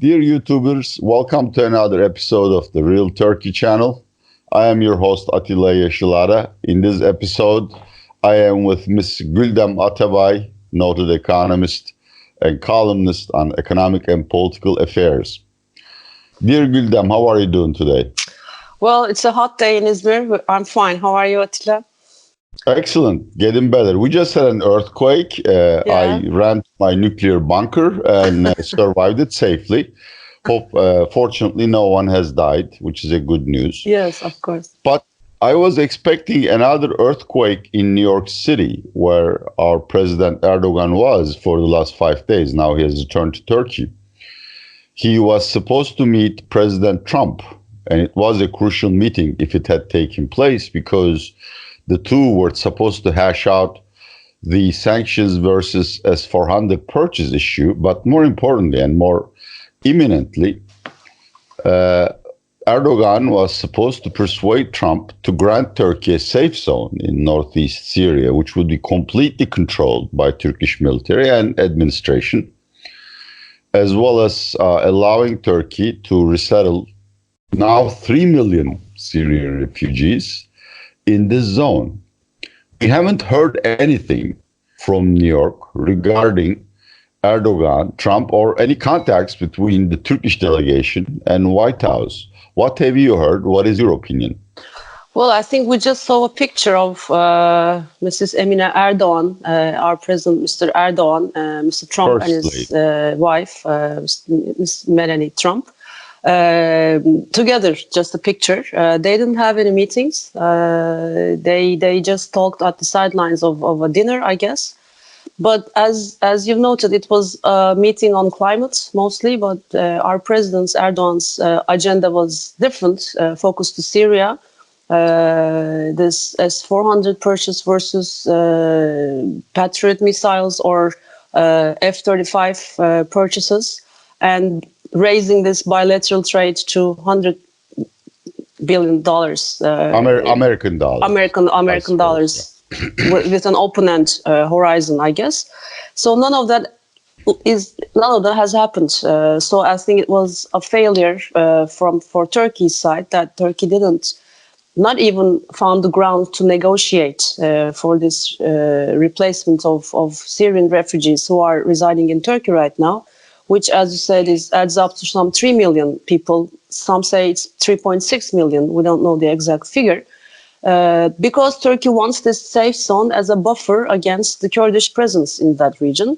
Dear YouTubers, welcome to another episode of the Real Turkey channel. I am your host Atilla Yesilada. In this episode, I am with Ms. Guldem Atabay, noted economist and columnist on economic and political affairs. Dear Guldem, how are you doing today? Well, it's a hot day in Izmir. I'm fine. How are you, Atilla? Excellent. Getting better. We just had an earthquake. I ran to my nuclear bunker and survived it safely. Fortunately, no one has died, which is a good news. Yes, of course. But I was expecting another earthquake in New York City, where our President Erdogan was for the last 5 days. Now he has returned to Turkey. He was supposed to meet President Trump, and it was a crucial meeting if it had taken place, because the two were supposed to hash out the sanctions versus S-400 purchase issue. But more importantly and more imminently, Erdogan was supposed to persuade Trump to grant Turkey a safe zone in northeast Syria, which would be completely controlled by Turkish military and administration, as well as allowing Turkey to resettle now 3 million Syrian refugees in this zone. We haven't heard anything from New York regarding Erdogan, Trump, or any contacts between the Turkish delegation and White House. What have you heard? What is your opinion? Well, I think we just saw a picture of Mrs. Emine Erdogan, our president, Mr. Erdogan, Mr. Trump and his wife, Ms. Melania Trump. Together, just a picture. They didn't have any meetings. They just talked at the sidelines of a dinner, I guess. But as you've noted, it was a meeting on climate mostly. But our president Erdogan's agenda was different, focused to Syria. This S-400 purchase versus Patriot missiles or F-35 purchases, and raising this bilateral trade to $100 billion. American dollars. American dollars, with an open-end horizon, I guess. So none of that has happened. So I think it was a failure for Turkey's side, that Turkey not even found the ground to negotiate for this replacement of Syrian refugees who are residing in Turkey right now, which, as you said, adds up to some 3 million people. Some say it's 3.6 million. We don't know the exact figure. Because Turkey wants this safe zone as a buffer against the Kurdish presence in that region.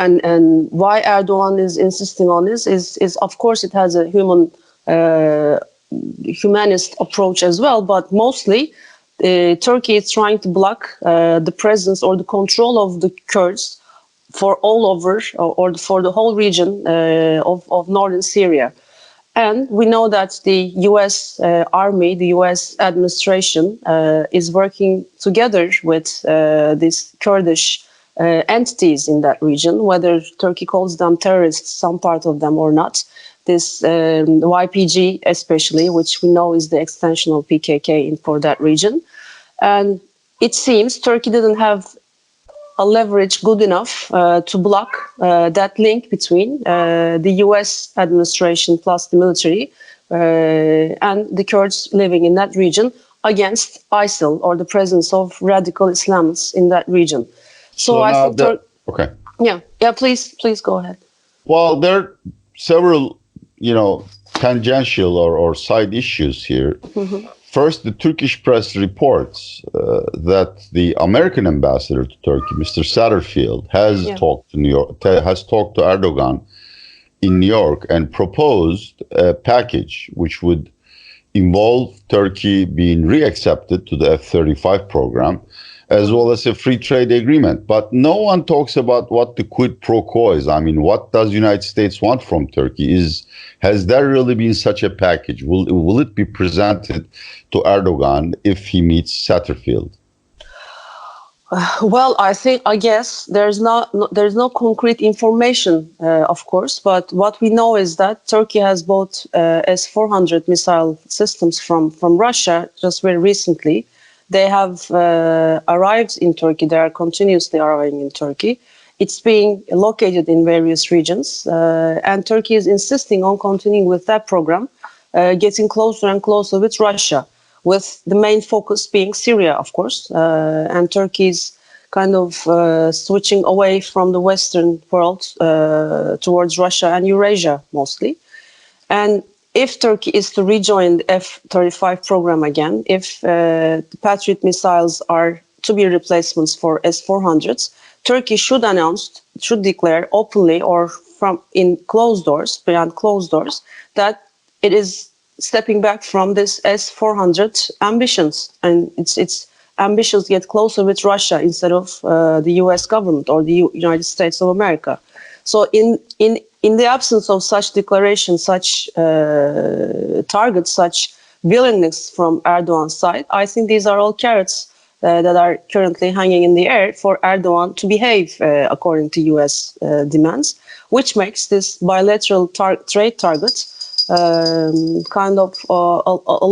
And why Erdogan is insisting on this is of course, it has a humanist approach as well, but mostly Turkey is trying to block the presence or the control of the Kurds for all over or for the whole region of northern Syria. And we know that the US Army, the US administration is working together with these Kurdish entities in that region, whether Turkey calls them terrorists, some part of them or not. This YPG especially, which we know is the extension of PKK for that region. And it seems Turkey didn't have a leverage good enough to block that link between the US administration plus the military and the Kurds living in that region against ISIL, or the presence of radical Islamists in that region. So I think okay. Yeah, please go ahead. Well, there are several, tangential or side issues here. Mm-hmm. First, the Turkish press reports that the American ambassador to Turkey, Mr. Satterfield, has talked to Erdogan in New York and proposed a package which would involve Turkey being reaccepted to the F-35 program, as well as a free trade agreement. But no one talks about what the quid pro quo is. I mean, what does the United States want from Turkey? Has there really been such a package? Will it be presented to Erdogan if he meets Satterfield? Well, I guess there's no concrete information, of course, but what we know is that Turkey has bought S-400 missile systems from Russia just very recently. They have arrived in Turkey. They are continuously arriving in Turkey. it's being located in various regions, and Turkey is insisting on continuing with that program, getting closer and closer with Russia, with the main focus being Syria, of course, and Turkey's kind of switching away from the Western world towards Russia and Eurasia mostly. And if Turkey is to rejoin the F-35 program again, if the Patriot missiles are to be replacements for S-400s, Turkey should declare openly or from in closed doors, behind closed doors, that it is stepping back from this S-400 ambitions, and its ambitions get closer with Russia instead of the U.S. government or the United States of America. So in the absence of such declaration, such targets, such willingness from Erdogan's side, I think these are all carrots that are currently hanging in the air for Erdogan to behave according to U.S. demands, which makes this bilateral trade target kind of a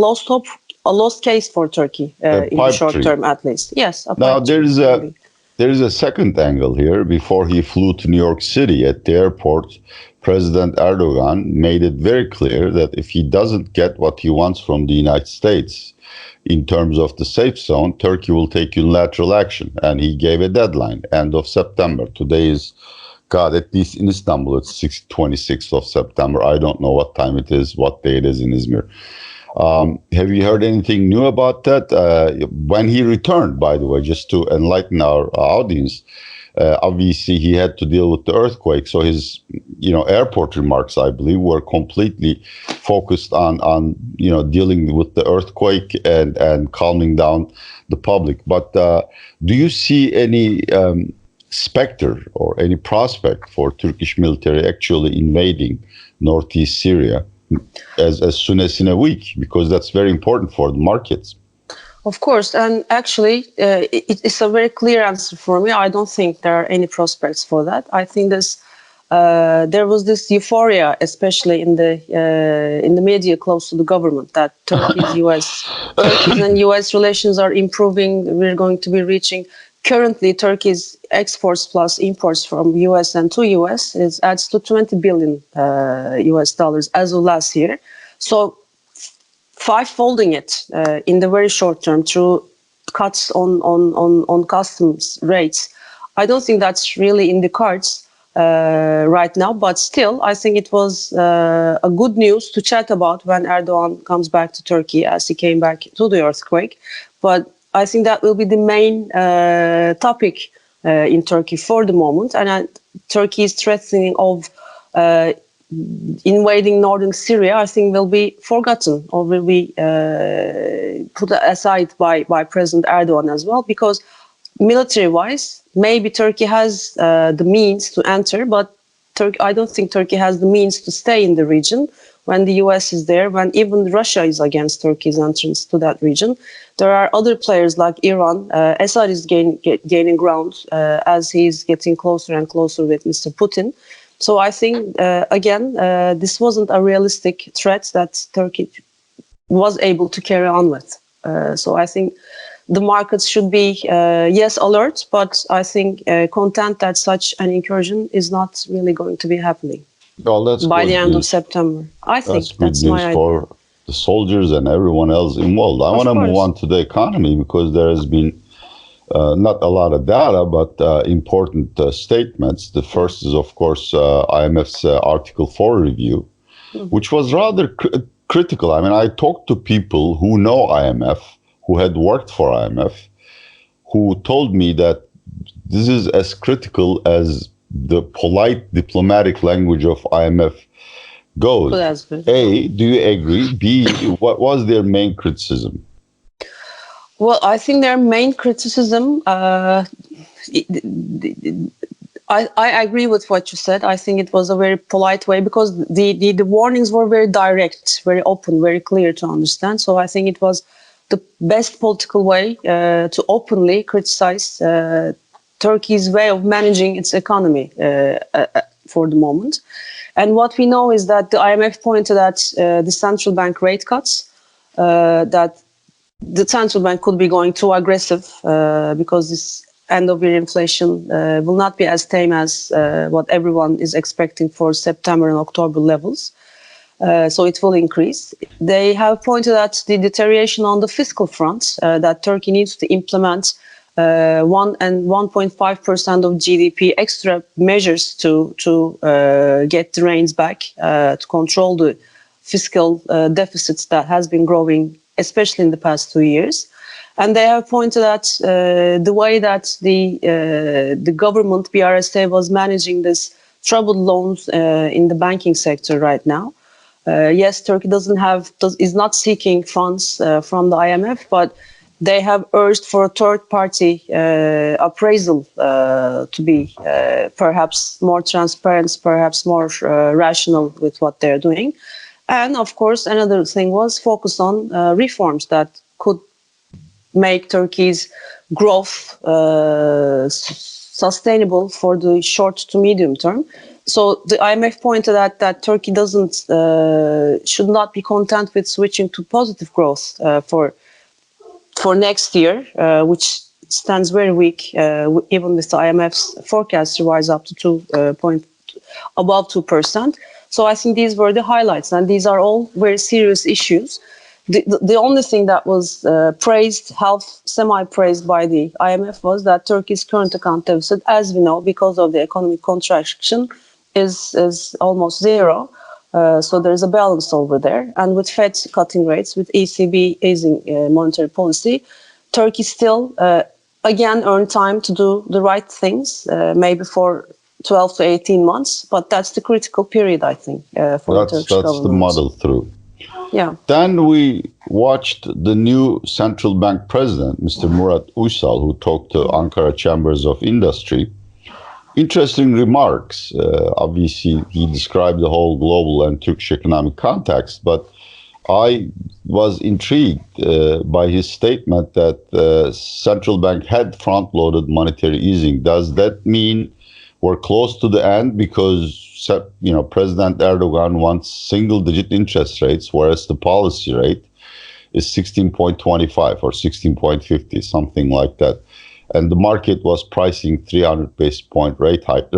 lost case for Turkey in the short term, at least. Yes. Now there is a second angle here. Before he flew to New York City, at the airport, President Erdogan made it very clear that if he doesn't get what he wants from the United States in terms of the safe zone, Turkey will take unilateral action. And he gave a deadline, end of September. Today is, God, at least in Istanbul, it's 26th of September. I don't know what time it is, what day it is in Izmir. Have you heard anything new about that? When he returned, by the way, just to enlighten our audience, obviously he had to deal with the earthquake. So his, airport remarks, I believe, were completely focused on dealing with the earthquake and calming down the public. But do you see any specter or any prospect for Turkish military actually invading northeast Syria as soon as in a week? Because that's very important for the markets. Of course, and actually, it's a very clear answer for me. I don't think there are any prospects for that. I think there was this euphoria, especially in the media close to the government, that Turkey's and U.S. relations are improving. We're going to be reaching. Currently, Turkey's exports plus imports from U.S. and to U.S. adds to $20 billion U.S. dollars as of last year. So, five-folding it in the very short term through cuts on customs rates, I don't think that's really in the cards right now. But still, I think it was a good news to chat about when Erdogan comes back to Turkey, as he came back to the earthquake. But I think that will be the main topic in Turkey for the moment. And Turkey's threatening of invading northern Syria, I think, will be forgotten or will be put aside by President Erdogan as well, because military-wise, maybe Turkey has the means to enter, but I don't think Turkey has the means to stay in the region when the US is there, when even Russia is against Turkey's entrance to that region. There are other players like Iran. Assad is gaining ground as he's getting closer and closer with Mr. Putin. So I think, again, this wasn't a realistic threat that Turkey was able to carry on with. So I think the markets should be, yes, alert, but I think content that such an incursion is not really going to be happening by the end of September. I think that's my idea. For the soldiers and everyone else involved. I want to move on to the economy, because there has been not a lot of data, but important statements. The first is, of course, IMF's Article 4 review, which was rather critical. I mean, I talked to people who know IMF, who had worked for IMF, who told me that this is as critical as the polite diplomatic language of IMF goes. A, do you agree? B, what was their main criticism? Well, I think their main criticism, I agree with what you said. I think it was a very polite way, because the warnings were very direct, very open, very clear to understand. So I think it was the best political way to openly criticize Turkey's way of managing its economy for the moment. And what we know is that the IMF pointed at the central bank rate cuts, that the central bank could be going too aggressive because this end-of-year inflation will not be as tame as what everyone is expecting for September and October levels. So it will increase. They have pointed at the deterioration on the fiscal front, that Turkey needs to implement 1 and 1.5% of GDP extra measures to get the reins back, to control the fiscal deficits that has been growing, especially in the past 2 years. And they have pointed at the way that the government, BRSA, was managing this troubled loans in the banking sector right now. Yes, Turkey is not seeking funds from the IMF, but they have urged for a third-party appraisal to be perhaps more transparent, perhaps more rational with what they're doing. And of course, another thing was focus on reforms that could make Turkey's growth sustainable for the short to medium term. So the IMF pointed out that Turkey should not be content with switching to positive growth for next year, which stands very weak, even with the IMF's forecast to rise up to above 2%. So I think these were the highlights, and these are all very serious issues. The only thing that was praised, half semi-praised by the IMF, was that Turkey's current account deficit, as we know, because of the economic contraction, is almost zero. So there's a balance over there. And with Fed cutting rates, with ECB easing monetary policy, Turkey still, again, earned time to do the right things, maybe for 12 to 18 months. But that's the critical period, I think, for the Turkish government. That's the model through. Yeah. Then we watched the new central bank president, Mr. Murat Uysal, who talked to Ankara Chambers of Industry. Interesting remarks. Obviously, he described the whole global and Turkish economic context, but I was intrigued by his statement that the central bank had front-loaded monetary easing. Does that mean we're close to the end because President Erdogan wants single-digit interest rates, whereas the policy rate is 16.25 or 16.50, something like that. And the market was pricing 300 basis point rate cut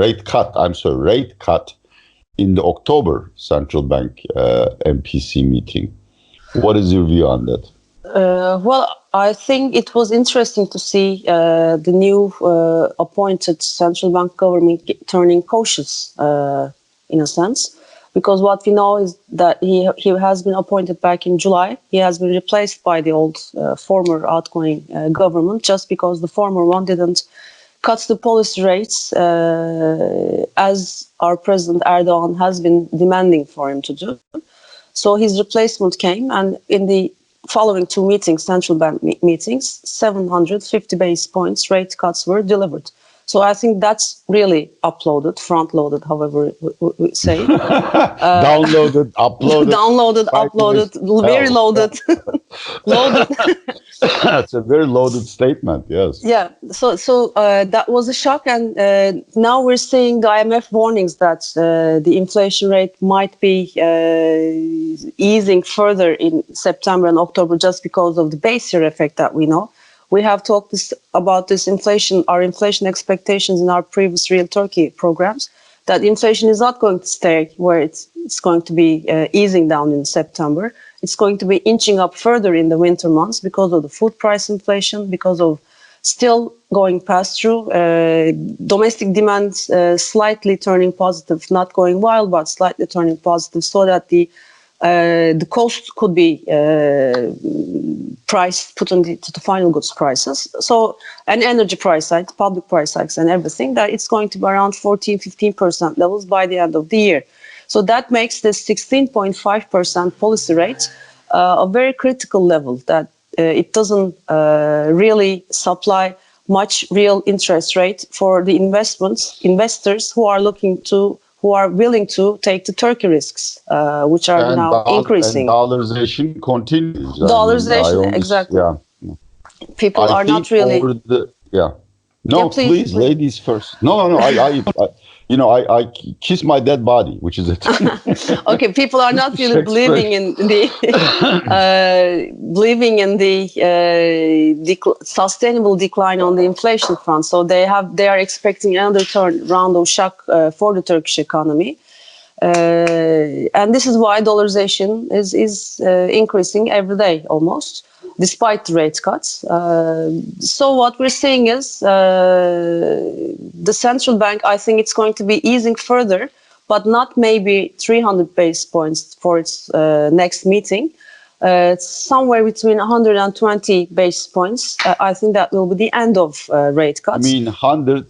in the October central bank MPC meeting. What is your view on that? Well, I think it was interesting to see the new appointed central bank government turning cautious, in a sense, because what we know is that he has been appointed back in July. He has been replaced by the old former outgoing government, just because the former one didn't cut the policy rates as our President Erdogan has been demanding for him to do. So his replacement came, and in the following two meetings, central bank meetings, 750 basis points rate cuts were delivered. So I think that's really front-loaded, however we say. Downloaded, uploaded. Very loaded. Loaded. That's a very loaded statement, yes. Yeah, so that was a shock, and now we're seeing the IMF warnings that the inflation rate might be easing further in September and October just because of the base year effect that we know. We have talked about this inflation, our inflation expectations in our previous Real Turkey programs, that inflation is not going to stay where it's going to be easing down in September. It's going to be inching up further in the winter months because of the food price inflation, because of still going past through, domestic demand slightly turning positive, not going wild, but slightly turning positive, so that the cost could be priced, put on the final goods prices. So, and energy price hikes, public price hikes and everything, that it's going to be around 14-15% levels by the end of the year. So that makes this 16.5% policy rate a very critical level, that it doesn't really supply much real interest rate for the investors who are willing to take the Turkey risks, which are now increasing. And dollarization continues. Dollarization, exactly. Yeah. People are not really. No, please, ladies first. No. I kiss my dead body, which is it. Okay, people are not really believing in the sustainable decline on the inflation front. So they are expecting another round of shock for the Turkish economy, and this is why dollarization is increasing every day almost, despite the rate cuts. So what we're seeing is the central bank, I think it's going to be easing further, but not maybe 300 basis points for its next meeting. It's somewhere between 120 basis points. I think that will be the end of rate cuts. I mean 100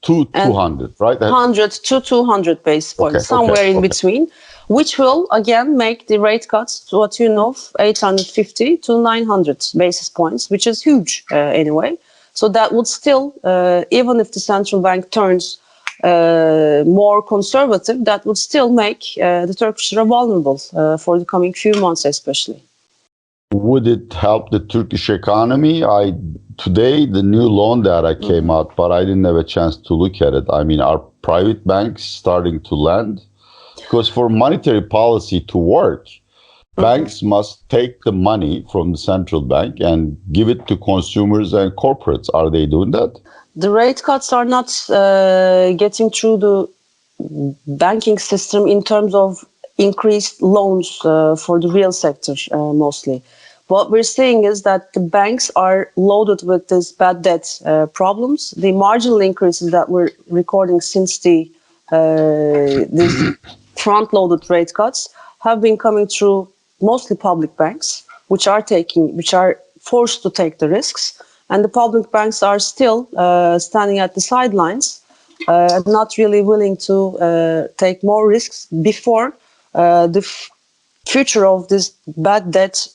to 200, right? 100 to 200 basis points, somewhere in between, which will again make the rate cuts to a tune of 850 to 900 basis points, which is huge anyway. So that would still, even if the central bank turns more conservative, that would still make the Turkish lira vulnerable for the coming few months, especially. Would it help the Turkish economy? Today, the new loan data came out, but I didn't have a chance to look at it. I mean, are private banks starting to lend? Because for monetary policy to work, banks must take the money from the central bank and give it to consumers and corporates. Are they doing that? The rate cuts are not getting through the banking system in terms of increased loans for the real sector mostly. What we're seeing is that the banks are loaded with this bad debt problems. The marginal increases that we're recording since these front-loaded rate cuts have been coming through mostly public banks, which are forced to take the risks, and the public banks are still standing at the sidelines, not really willing to take more risks before the future of this bad debt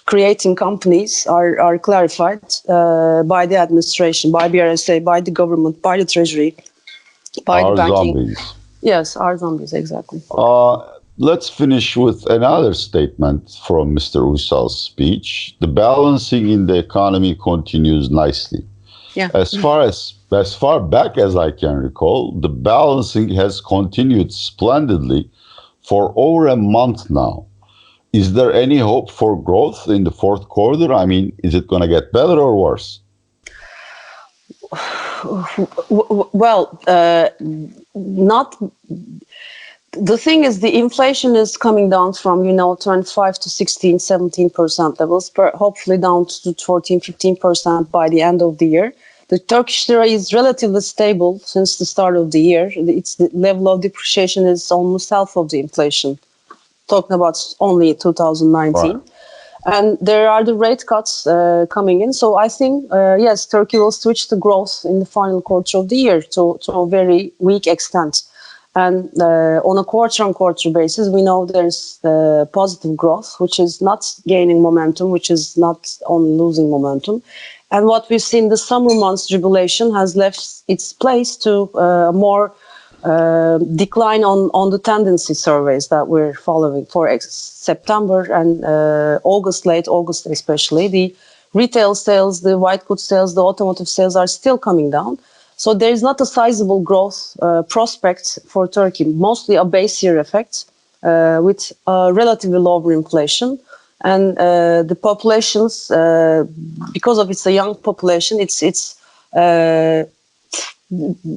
creating companies are clarified by the administration, by BRSA, by the government, by the treasury, by the banking. Zombies. Yes, our zombies, exactly. Let's finish with another statement from Mr. Uysal's speech. The balancing in the economy continues nicely. Yeah. As far back as I can recall, the balancing has continued splendidly for over a month now. Is there any hope for growth in the fourth quarter? I mean, is it going to get better or worse? Well, not. The thing is, the inflation is coming down from 25 to 16, 17% levels, hopefully down to 14, 15% by the end of the year. The Turkish lira is relatively stable since the start of the year. The level of depreciation is almost half of the inflation, talking about only 2019. Right. And there are the rate cuts coming in. So I think, yes, Turkey will switch to growth in the final quarter of the year to a very weak extent. And on a quarter-on-quarter basis, we know there's positive growth, which is not gaining momentum, which is not only losing momentum. And what we've seen the summer months tribulation has left its place to more decline on the tendency surveys that we're following for September and August, late August especially. The retail sales, the white goods sales, the automotive sales are still coming down. So there is not a sizable growth prospect for Turkey, mostly a base year effect with relatively lower inflation. And the populations, because of it's a young population, it's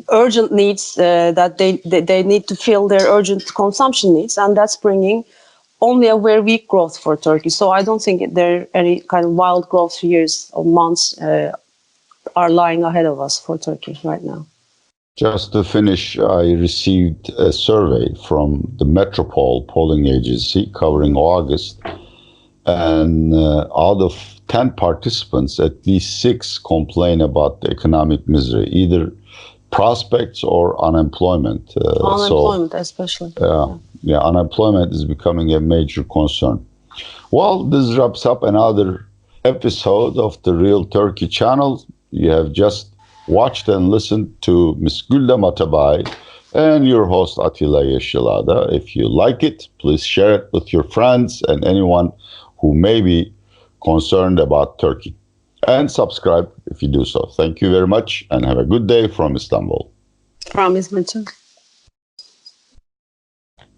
urgent needs that they need to fill their urgent consumption needs, and that's bringing only a very weak growth for Turkey. So I don't think there are any kind of wild growth years or months are lying ahead of us for Turkey right now. Just to finish, I received a survey from the Metropole polling agency covering August, and out of 10 participants, at least 6 complain about the economic misery, either prospects or unemployment. Unemployment, especially. Yeah, unemployment is becoming a major concern. Well, this wraps up another episode of the Real Turkey channel. You have just watched and listened to Ms. Guldem Atabay and your host Atilla Yesilada. If you like it, please share it with your friends and anyone who may be concerned about Turkey. And subscribe if you do so. Thank you very much and have a good day from Istanbul. From Izmir too.